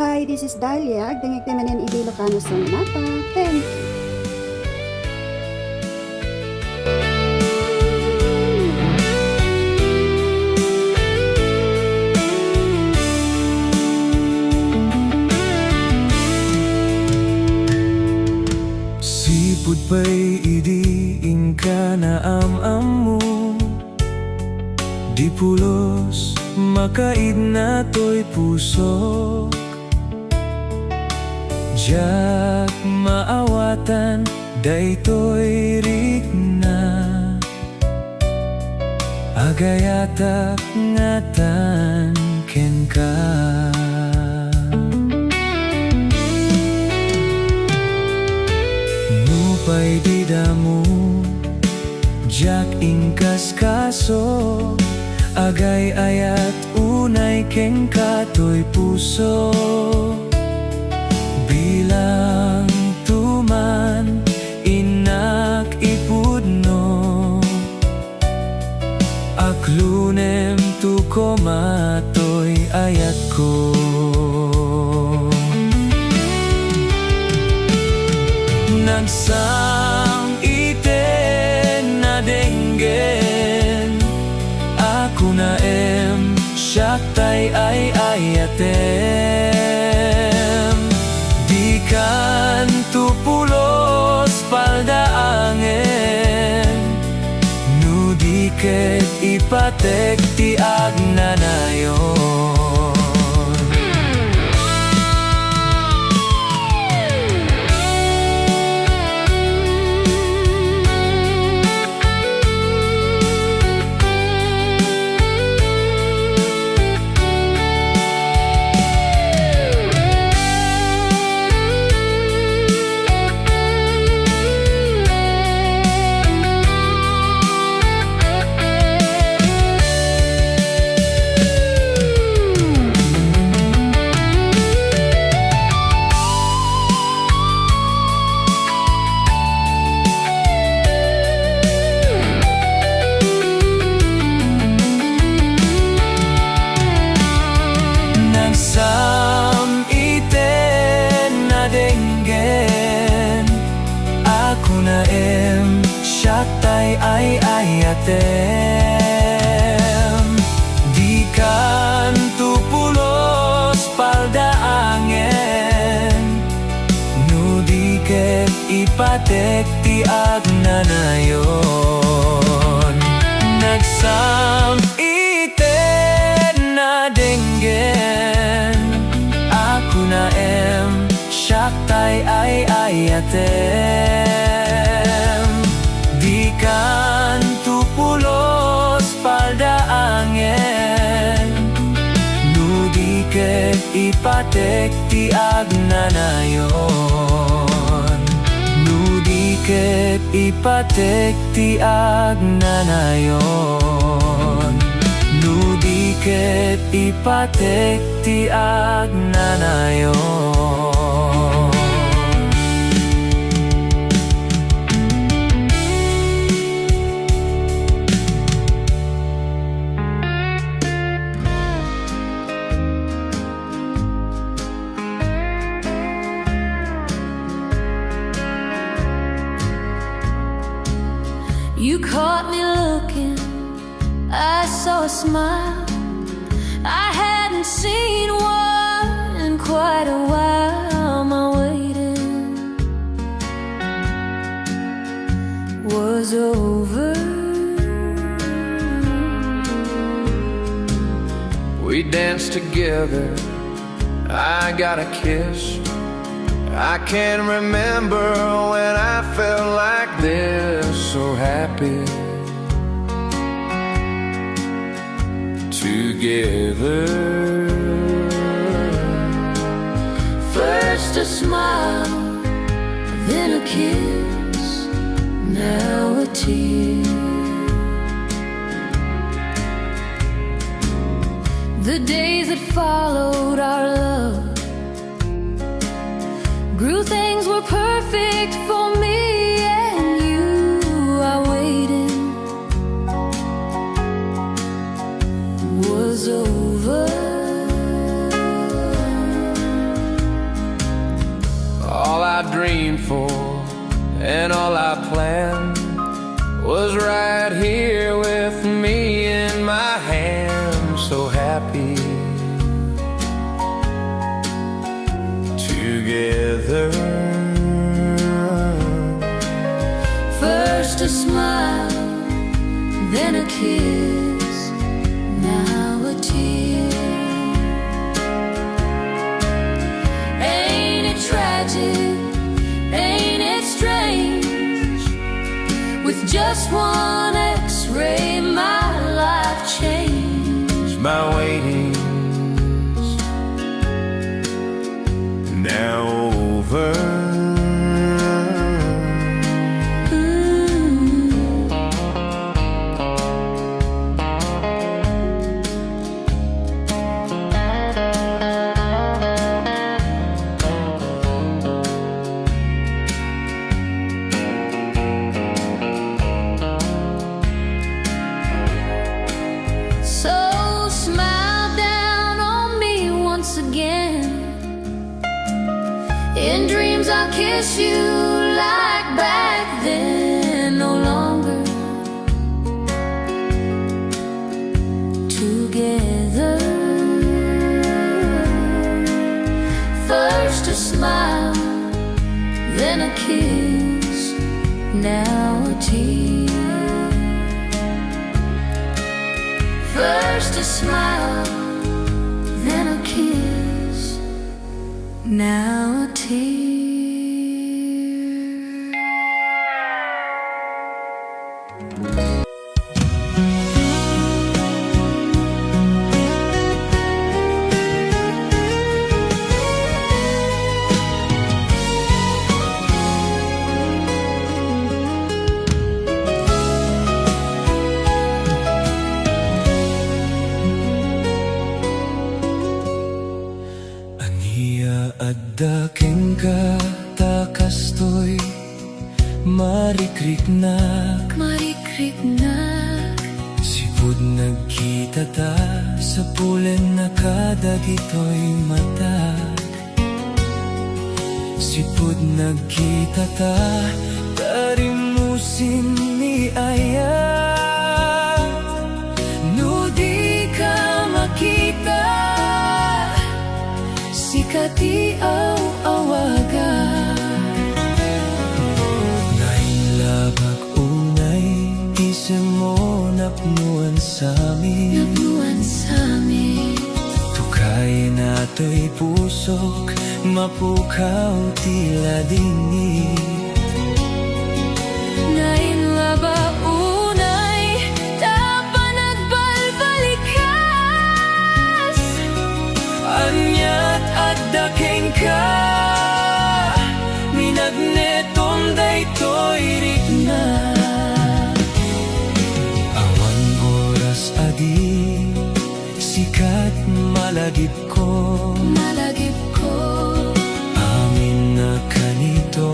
Hi, this is Dahlia. Agdangig naman yan Ilocano sa mata. Thank you. Sipud pa'y idiin ka na am-am mo, di pulos makaid na to'y puso. Diyak maawatan, daytoy rigna, agayatak ngatan ken ka. Nupay di damo, diyak ingkas kaso, agay ayat unay ken ka to'y puso. Bilang tuman inak ipudno, aklunem tu komatoy ayat ko. Nagsang iten na denggen, ako na siyaktay ay ayatem. Di kan tupulos paldaangen, nudiket ipatek ti agnanayon. Siyaktay ay ayatem. Di kan tupulos paldaangen, nudiket ipatek ti agnanayon. Nagsam iten na denggen, ako na siyaktay ay ayatem. Di kan tupulos paldaangen, nudiket ipatek ti agnanayon. Nudiket ipatek ti agnanayon. Nudiket ipatek ti agnanayon. You caught me looking, I saw a smile. I hadn't seen one in quite a while. My waiting was over. We danced together, I got a kiss. I can't remember when I felt like this, so happy together. First a smile, then a kiss, now a tear. The days that followed our love grew, things were perfect for me and you. I waited was over. I dreamed for and all I planned was right here with me in my hand. So happy together. First a smile, then a kiss, now a tear. Ain't it tragic? Ain't it strange? With just one X-ray, my life changed. My waiting's now over. So smile down on me once again. In dreams I'll kiss you like back then. No longer together. First a smile, then a kiss, now a tear. First a smile, then a kiss, now a tear. Ania addaking ka takastoy marikriknak Marikriknak, Sipud nagkita ta sa pulen na kadagitoy mata Sipud nagkita ta tarimusin ni ayat No di ka makita sikati awaga Ngayon labag unay isip mo napnuan sa'min nabuwan sa'min. Tukayin nato'y pusok mapukaw tila dingin Ngayon laba unay tapa nagbalbalikas. Anyat addaking ka minagnetong daytoy rikna Awan oras adi sikat malagip ko Malagip ko, Amin na kanito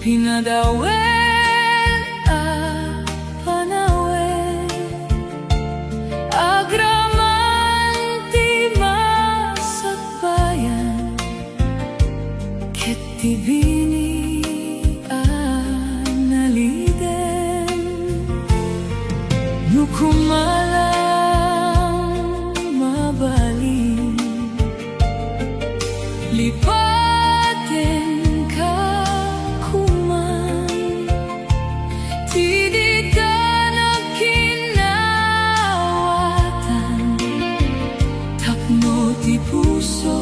Pinadawin at panawin Agraman ti masakbayan Ket tibini analiden Nukumalang mabalin Lipatin ka kuman Ti di ka nagkinawatan Tapno ti puso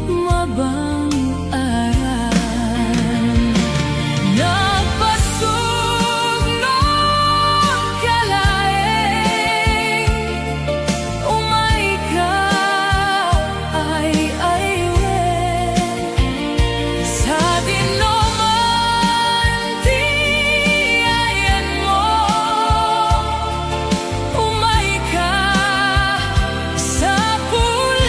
mabang aran Nagpasugnog ka laeng Umay ka ay sa dinuman ti ayan mo Umay ka sa pulen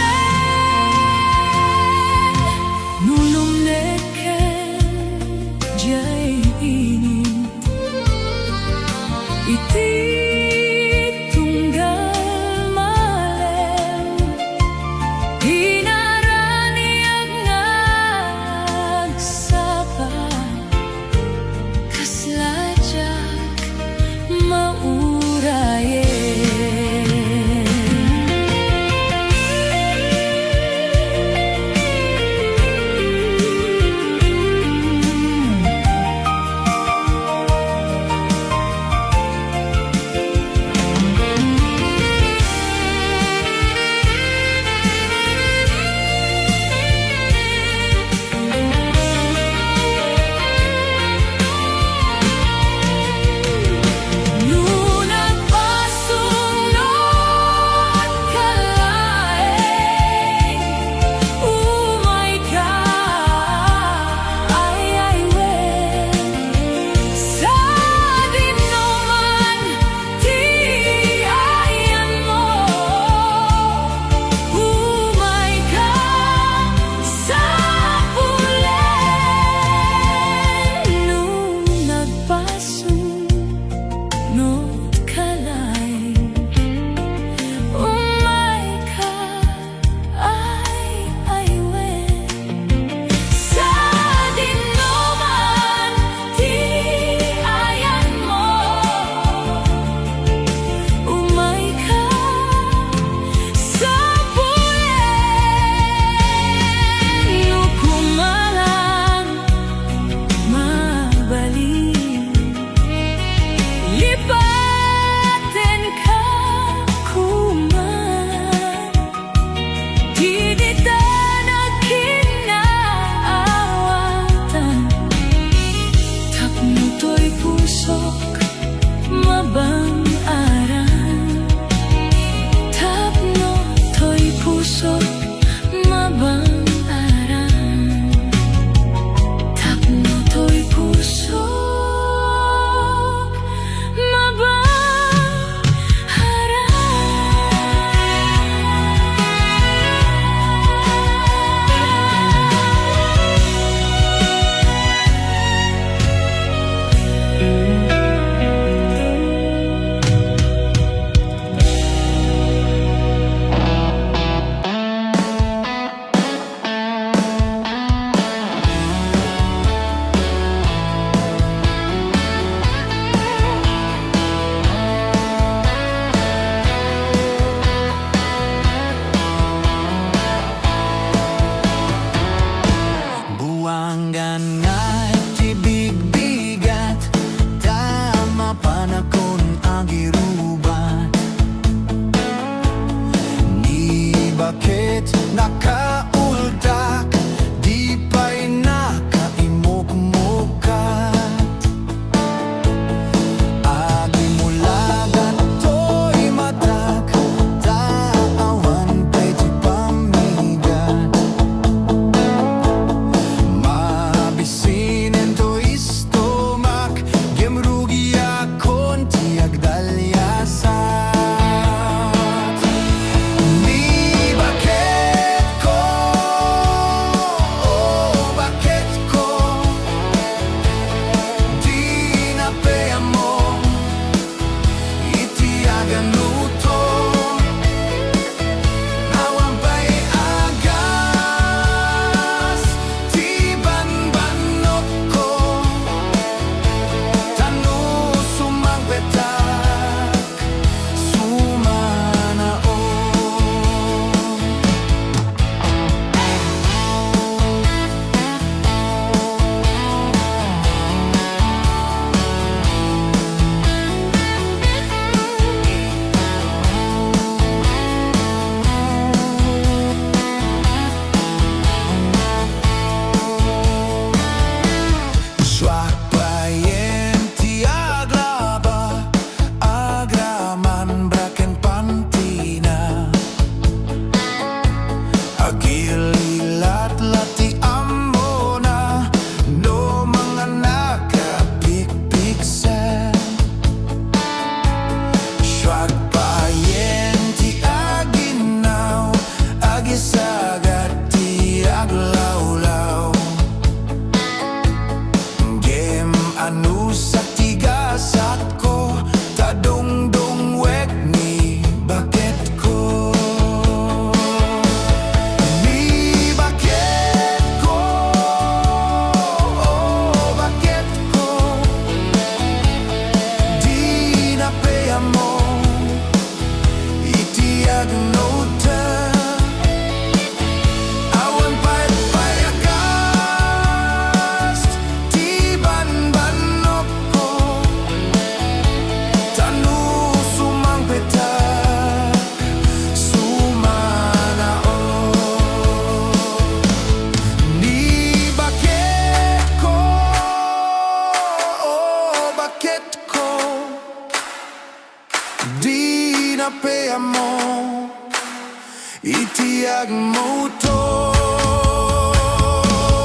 agmuto.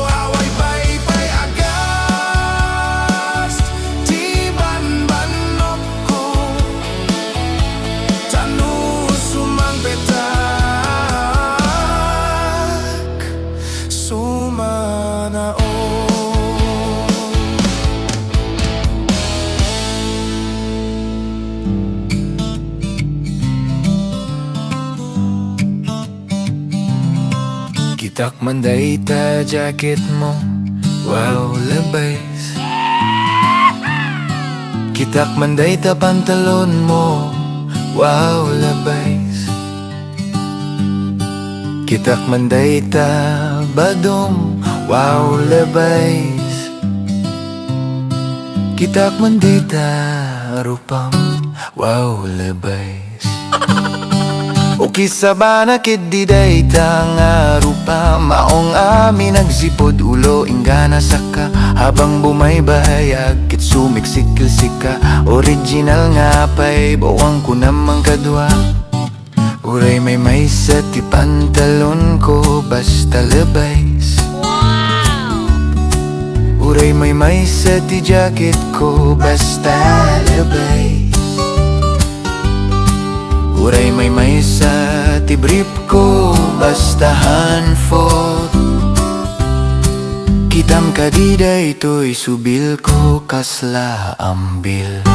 Away pay agas, tiban banok ko, tanu sumang petak, sumanao. Kitak manday ta jacket mo, wow labais. Kitak manday ta pantalon mo, wow labais. Kitak manday ta badong, wow labais. Kitak manday ta rupang, wow labais. O kisabana kid di day nga rupa, maong amin nagsipod ulo ingana saka, habang bumaybayag kit sumiksikil sika, original nga pay bawang ko namang kadwa. Uray may sa ti pantalon ko basta labais. Uray may sa ti jacket ko basta labais. Uray may sa ti brief ko basta handful. Kitam kadida ito'y subil ko kasla ambil.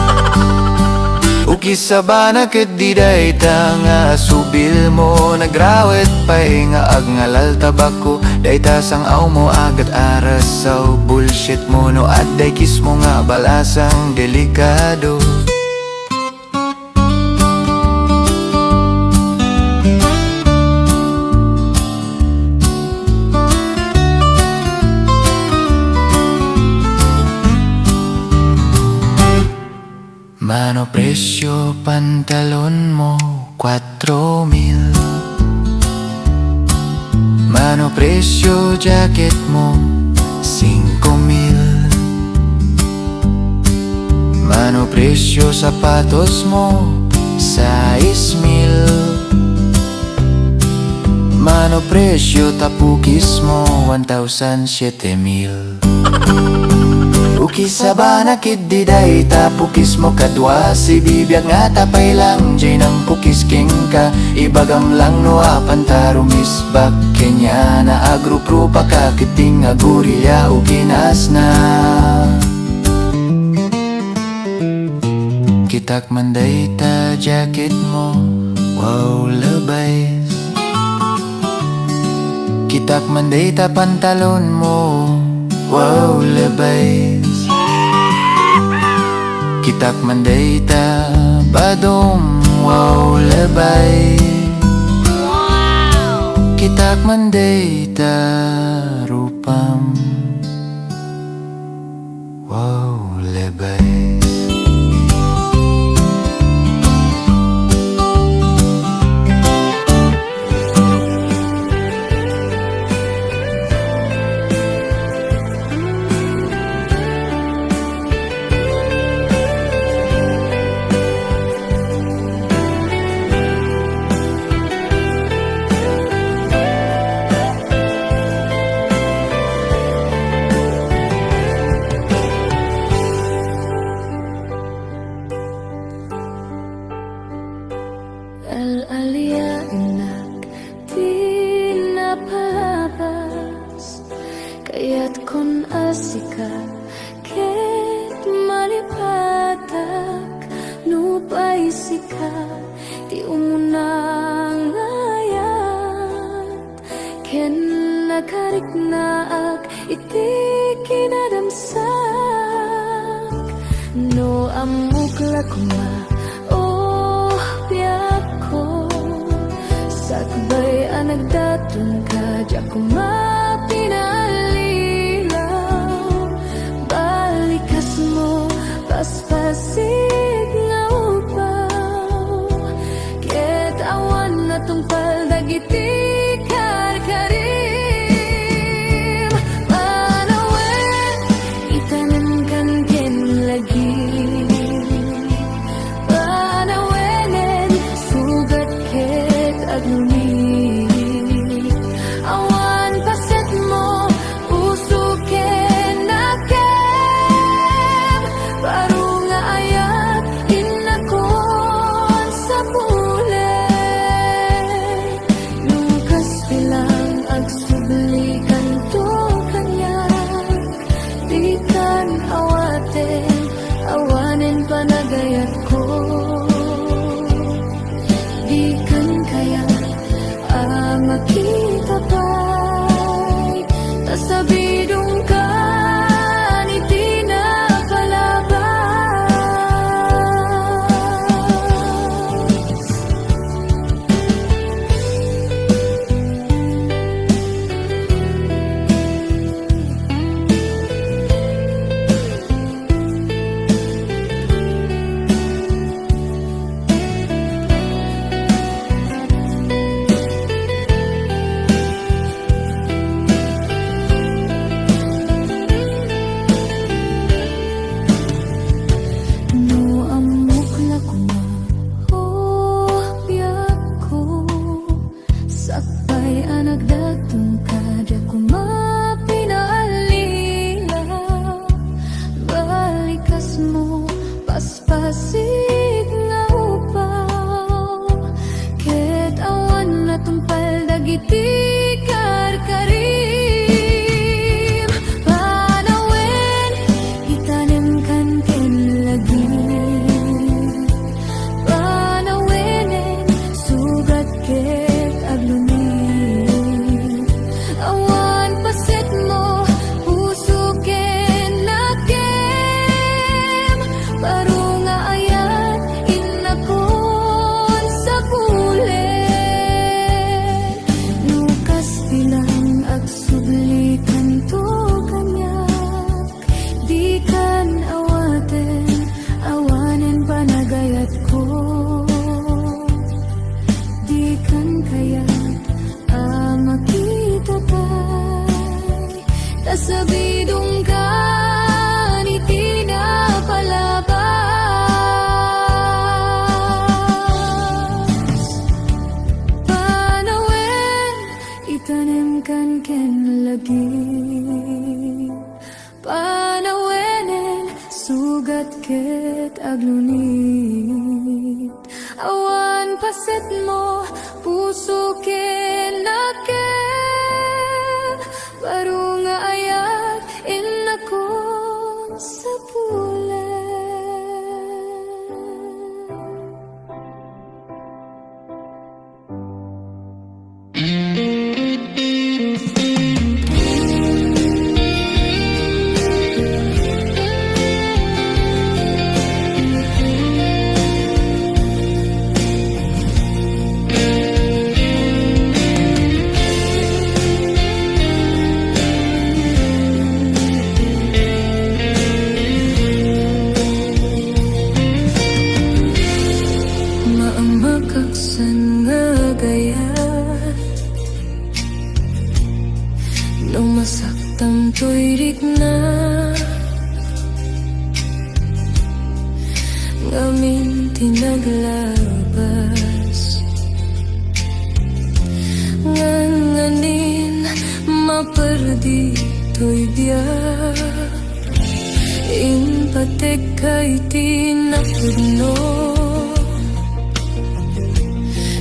Ukisabana kadida ita nga subil mo, nagrawet pa'y nga agngalal tabako. Dayta sang aw mo agad aras sa bullshit mo, no at day kiss mo nga balasang delikado. Mano presyo pantalon mo, 4,000. Mano presyo jacket mo, 5,000. Mano presyo sapatos mo, 6,000. Mano presyo tapukis mo, 1,007,000. Ukisabana kid di day tapukis mo kadwa, si bibiyag nga tapay lang jay nang pukis king ka. Ibagam lang no apantarumis bak kenya na agrupro pa kakiting agurya o kinas na. Kitak manday ta jacket mo, wow labais. Kitak manday ta pantalon mo, wow labais. Kitak manday ta badong, wow labais. Kitak manday ta rupam, wow labais. Al-alia anak pinapalabas, kaya't kun asika ket malipatak nupay sika ti umunang ayat ken nakarik naak iti kinadamsak no amukla kuma sakbay ang nagdatun ka, diyak kumapinalilaw. Balikas mo, paspasig nga upaw. Ket awan na tong paldagiti karkarim. Manawen, itanan kan ken lagi. Tasabidong ka ni tinapalabas. Panawin, itanim kan ken lagi. Panawinin, sugat ket aglunit. Awan paset mo, puso kinakit. Baru nga ayat, inako sa pulet. Maamakaksan nga gaya nung masaktan to'y rikna. Ngamin tinaglabas, nganganin maperdi to'y biyak. Impatek kay tinapudno,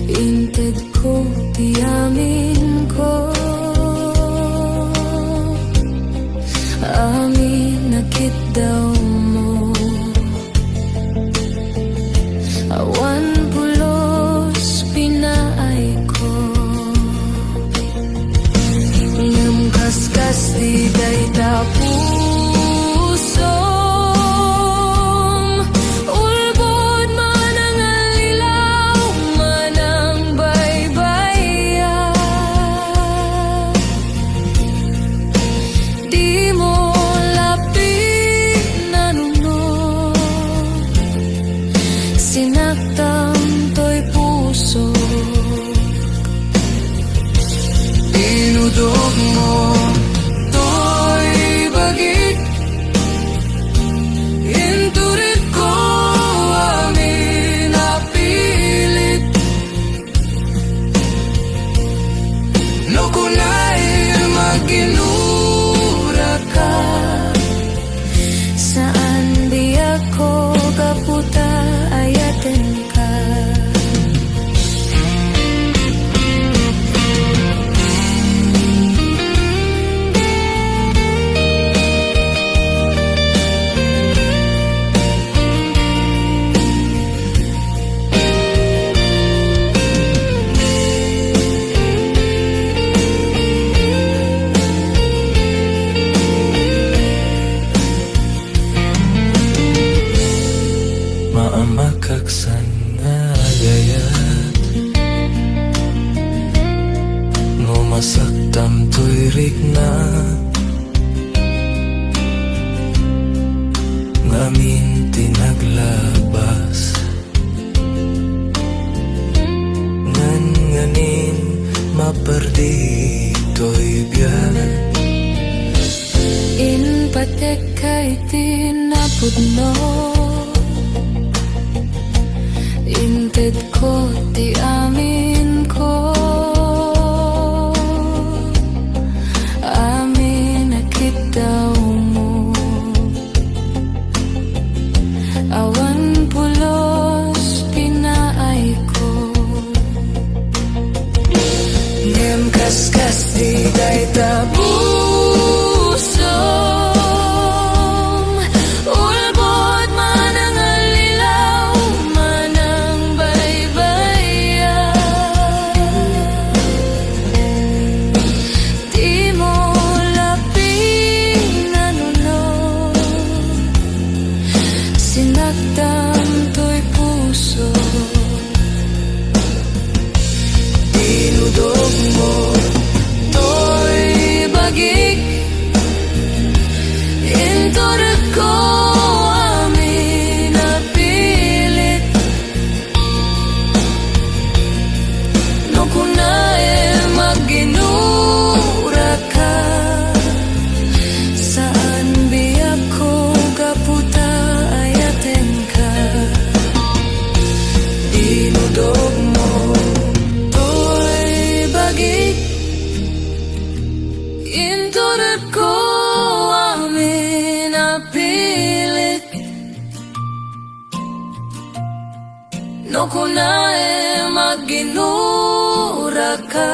inted ko tiyamin ko. Amin nakit daw mo, awan pulos pinaay ko. Ngamkaskas di day tapusom, ulbod man ang alilaw, man ang baybayan. Di mo lapit nanunod, sinaktan to'y puso. Inudog mo to'y bagit, inturit ko amin napilit. No kunay maginura ka, saan di ako kaputa ayaten ka. Maamakaksan nga gaya no masaktam to'y rikna. Ngamin tinaglabas, nganganin maperdi to'y biyan. Inpatek kay tinapudno, inted ko ti amin ko. Amin nakit daw mo, awan pulos pinaay ko. Ngamkaskas di day tapusom, ulbod man ang alilaw, man ang baybayan. surat ko amin napilit. No kunae maginura ka.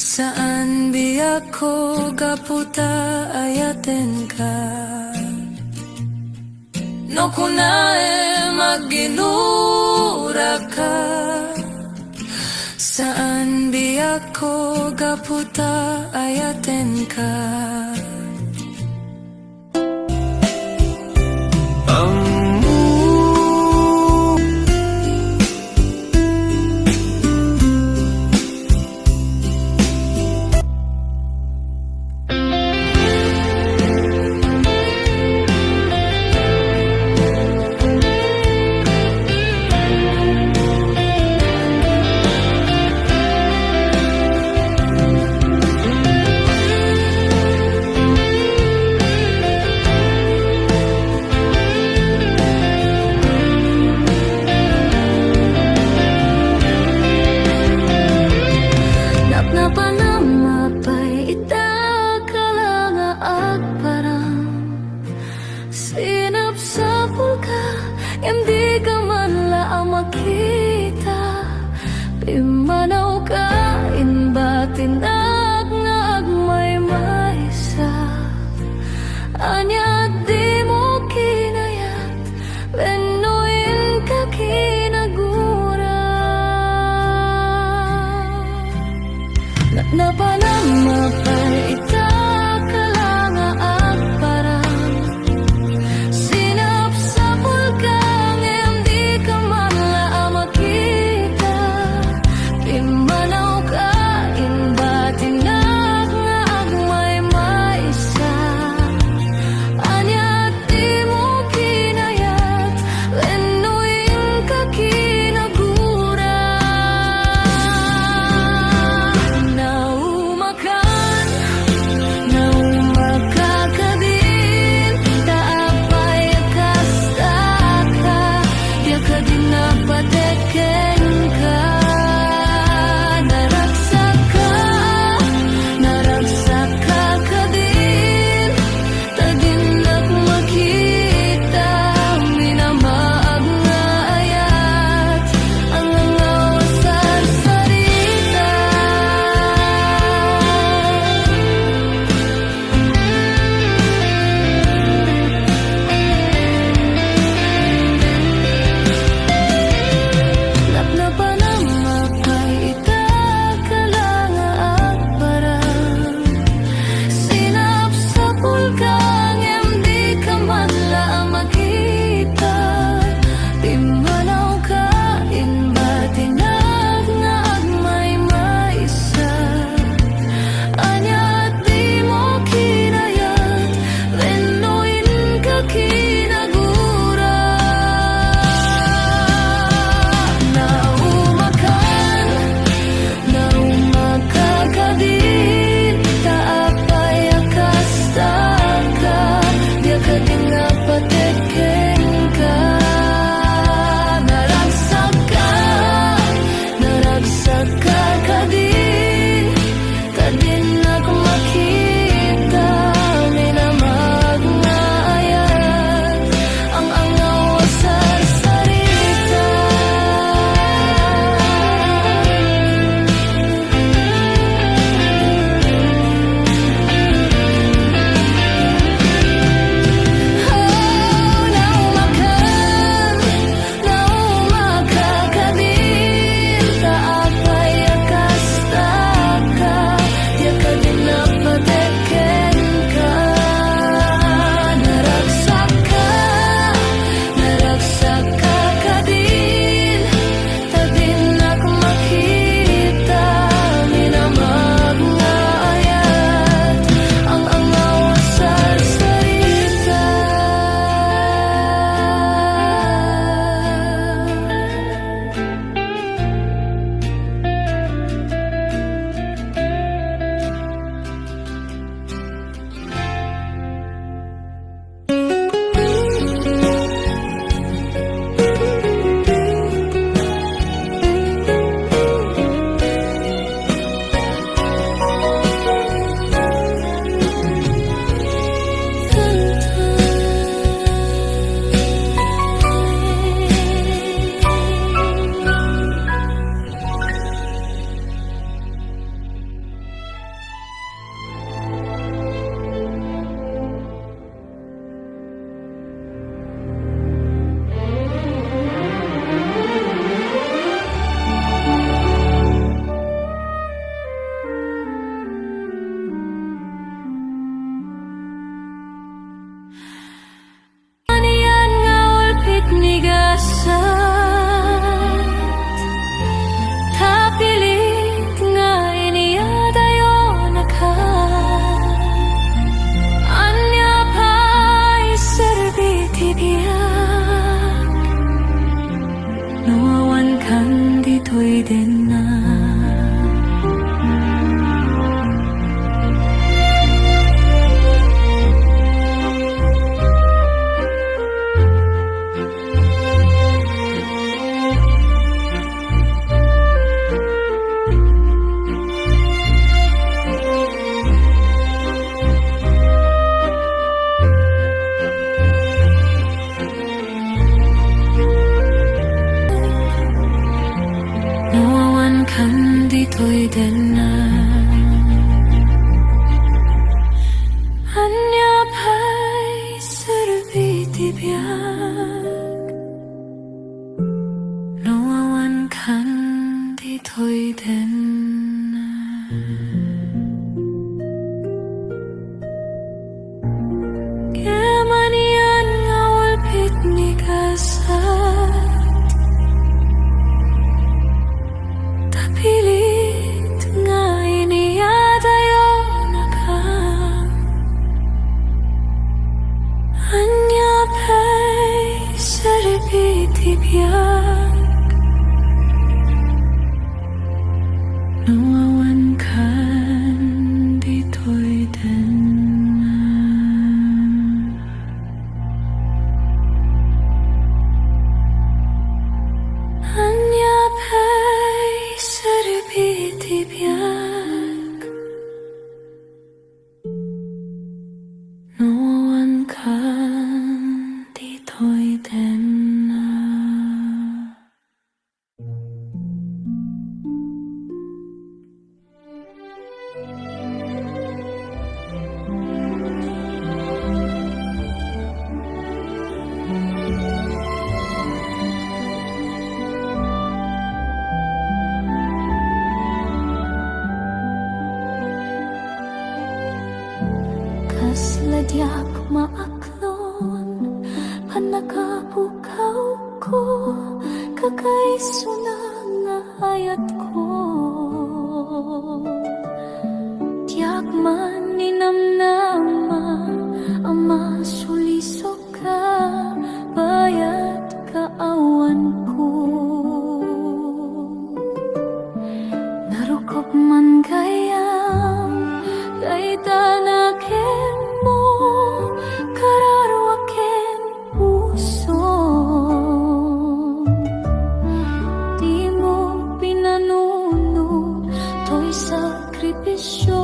Saan biyak ko gaputa ayaten ka. No kunae maginura ka. Saan biyak ko gaputa ayaten ka. kasat tapilit nga iniyadayo na ka anya pa'y saripitibiyag nuawan kan dito'y din anya pa'y saripitibiyag nuawan kan dito'y din Kasladyak maaklon panakapukaw ko kakaiso na nga hayat ko tiyak man ninamnama ang masulisok ka bayat kaawan ko narukop man gayam daitanakin mo kararwakin puso di mo pinanuno to'y sakripisyo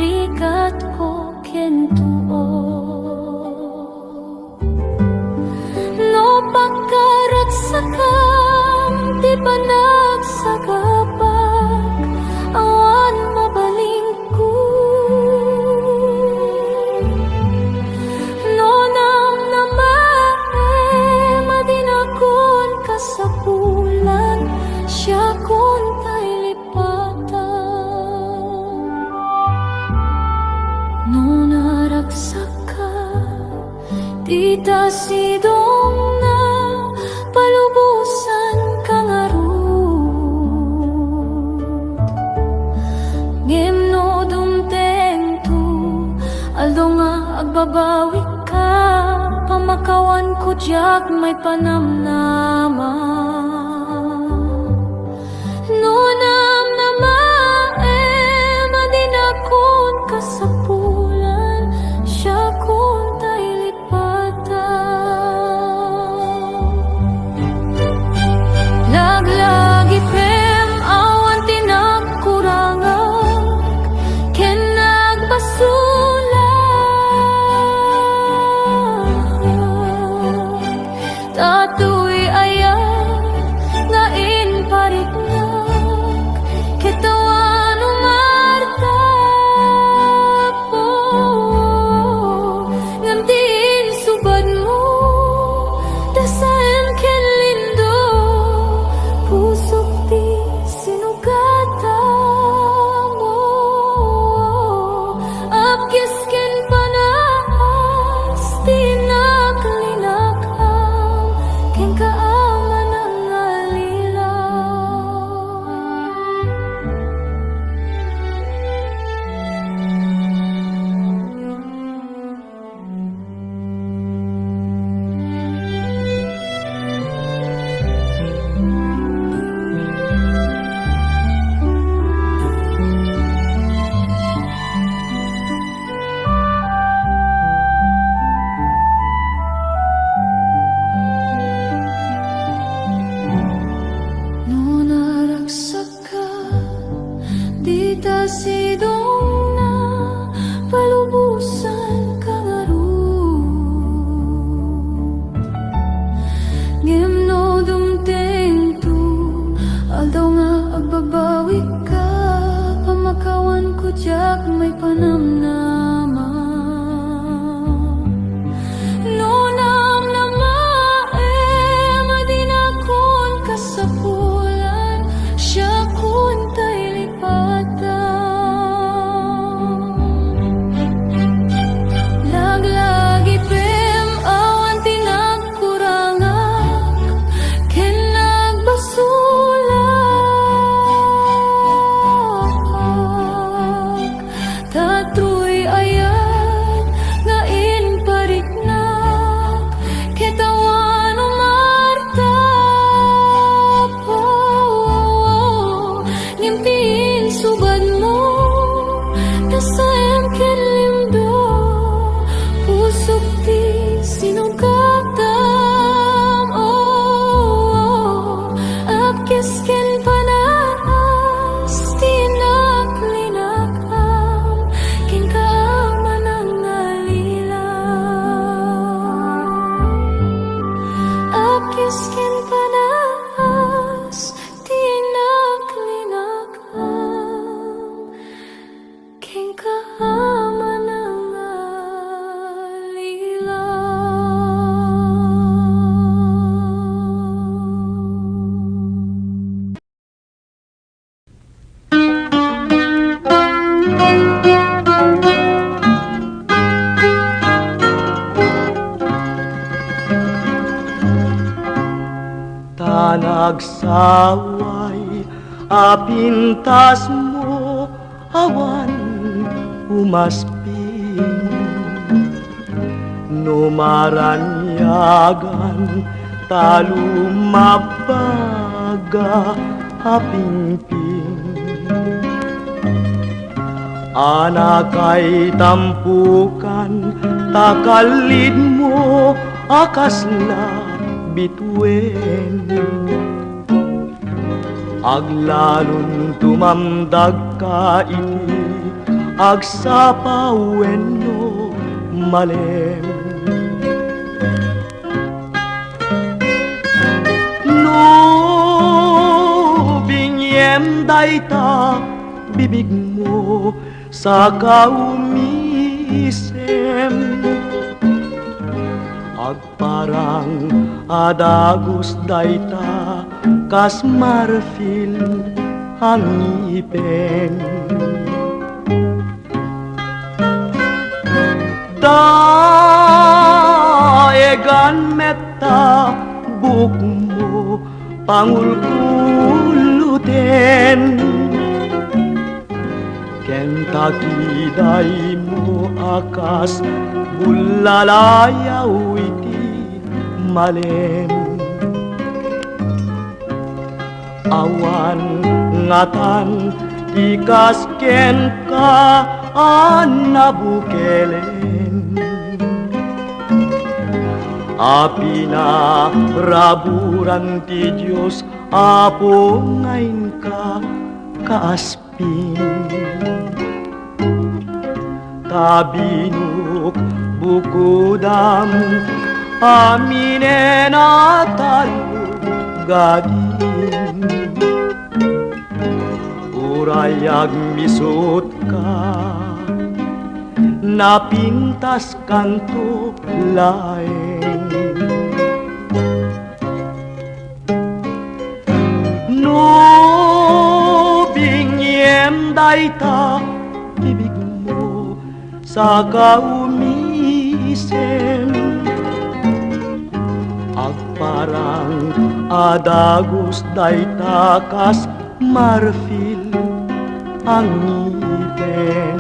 rigat ko kentuo no pagkaragsakam di pa nagsagapag awan mabaling ko no nang namae madinakon ka sa bulan siya kun tay lipatan no naragsak ka di ta sidong na palubusan kang arut ngimno dumteng tu aldo nga agbabawi ka pamakawan ko diyak may panamnama no namnama madinakon ka sa bulan siya kun tay lipatan laglagi pem awan tinagkurangag ken nagbasulat tatoy ayat nga inpariknag kitawan umarta po ngantiin subad mo dasan ken lindo pusok di sinugata mo apkis ken panas di naklinakaw ken kaaman ang alilaw ayat nga inpariknak kitawan umartap ngimpiin subad mo kasayang kinlimdo pusok ti sinungkakdam apkiskin panas tinaklinakam kin kaaman ang alila apkiskin panas tinaklinakam kin kaaman ang alila. Tanagsaway apintas mo awan umaspin numaranyagan talumabaga apingpin anakay tampukan takalid mo akas na bituin aglalon tumamdag ka iti agsapawen no malem no binyem dayta bibig mo sa kaumisem agparang adagos dayta kas marfil ang ngipin daegan metta buk mo pangulkuluten Kentucky day mo akas bulalayaw iti malem awan ngatan ikasken ka anabukelen api na raburan ti Diyos apo ngayon ka kaaspin tabinuk bukudam aminen atalugadin urayag misut ka napintas kanto laeng no bingyem dayta bibig mo sa kaumisem agparang adagos dayta kas marfil ang ngipin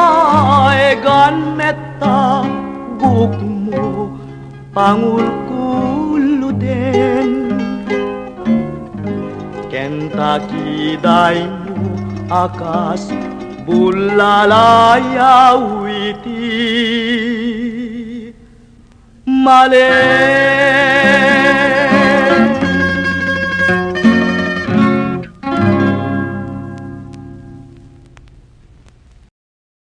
daegan metta buk mo pangulkuluden Kentucky day mo akas bulalayaw iti malem